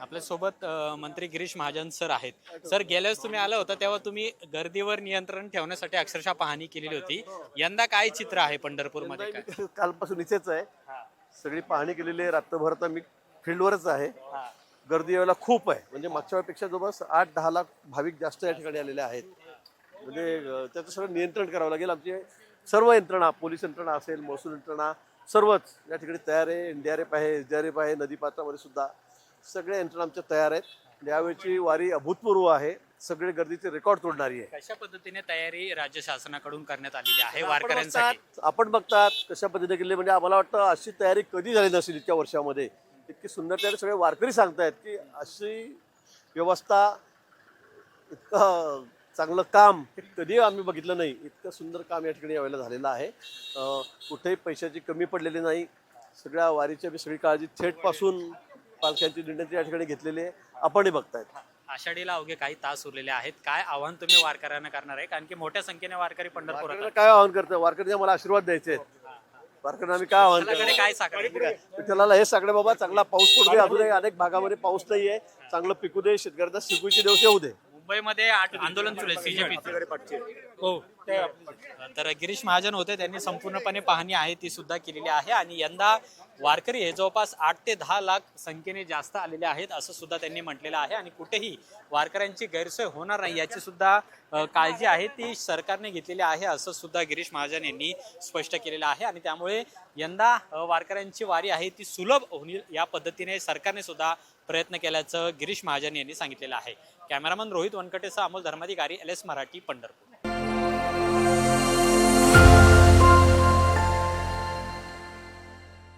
आपल्यासोबत मंत्री गिरीश महाजन सर आहेत. सर, गेल्या वेळेस तुम्ही आला होता तेव्हा तुम्ही गर्दीवर नियंत्रण ठेवण्यासाठी अक्षरशः पाहणी केलेली होती. यंदा काय चित्र आहे पंढरपूरमध्ये? काय? मी कालपासून इथेच आहे. हा, सगळी पाहणी केलेली आहे. रात्रभर तर मी फील्डवरच आहे. हा. गर्दी यावेळेला खूप आहे. म्हणजे मागच्या वेळेपेक्षा जवळपास 8-10 लाख भाविक जास्त या ठिकाणी आलेले आहेत. म्हणजे त्याचं सगळं नियंत्रण करावं लागेल. आमची सर्व यंत्रणा, पोलीस यंत्रणा असेल, महसूल यंत्रणा, सर्वच या ठिकाणी तयार आहे. NDRF आहे, SDRF आहे, नदीपात्रामध्ये सुद्धा सगळ्या यंत्रणा आमच्या तयार आहेत. यावेळची वारी अभूतपूर्व आहे. सगळे गर्दीचे रेकॉर्ड तोडणारी आहे. कशा पद्धतीने तयारी राज्य शासनाकडून करण्यात आलेली आहे वारकऱ्यांसाठी? आपण बघतात कशा पद्धतीने केली. म्हणजे आम्हाला वाटतं अशी तयारी कधी झाली नसेल इतक्या वर्षामध्ये. इतकी सुंदर तयारी सगळे वारकरी सांगतायत की अशी व्यवस्था, इतकं चांगलं काम हे कधी आम्ही बघितलं नाही. इतकं सुंदर काम या ठिकाणी यावेळेला झालेलं आहे. कुठेही पैशाची कमी पडलेली नाही. सगळ्या वारीची सगळी काळजी थेटपासून पालख्यांची दिंड्यांची या ठिकाणी घेतलेली आहे. आपणही बघतायत. आषाढीला अवघे काही तास उरलेले आहेत. काय आव्हान तुम्ही वारकऱ्यांना करणार आहे? कारण की मोठ्या संख्येने वारकरी पंढरपुरात वारकऱ्यांना काय आवाहन करतं? वारकऱ्यांना मला आशीर्वाद द्यायचे आहेत. वारकऱ्यांना आम्ही काय आवाहन आपल्याकडे काय साकडे? विठ्ठलाला हे सगळे बाबा चांगला पाऊस पडू दे. अजूनही अनेक भागामध्ये पाऊस नाहीये. चांगलं पिकू दे. शेतकऱ्यांना शिकूची दिवस येऊ दे. मुंबईमध्ये आंदोलन सुरू आहे CJP. हो. तर गिरीश महाजन होते, त्यांनी संपूर्णपणे पाहणी आहे ती सुद्धा केलेली आहे. आणि यंदा वारकरी हे जवळपास 8 ते 10 लाख संख्येने जास्त आलेले आहेत असं सुद्धा त्यांनी म्हटलेलं आहे. आणि कुठेही वारकऱ्यांची गैरसोय होणार नाही याची सुद्धा काळजी आहे ती सरकारने घेतलेली आहे असं सुद्धा गिरीश महाजन यांनी स्पष्ट केलेलं आहे. आणि त्यामुळे यंदा वारकऱ्यांची वारी आहे ती सुलभ होईल या पद्धतीने सरकारने सुद्धा प्रयत्न केल्याचं गिरीश महाजन यांनी सांगितलेलं आहे. कॅमेरामन रोहित वनकटेसह अमोल धर्माधिकारी, LS मराठी, पंढरपूर.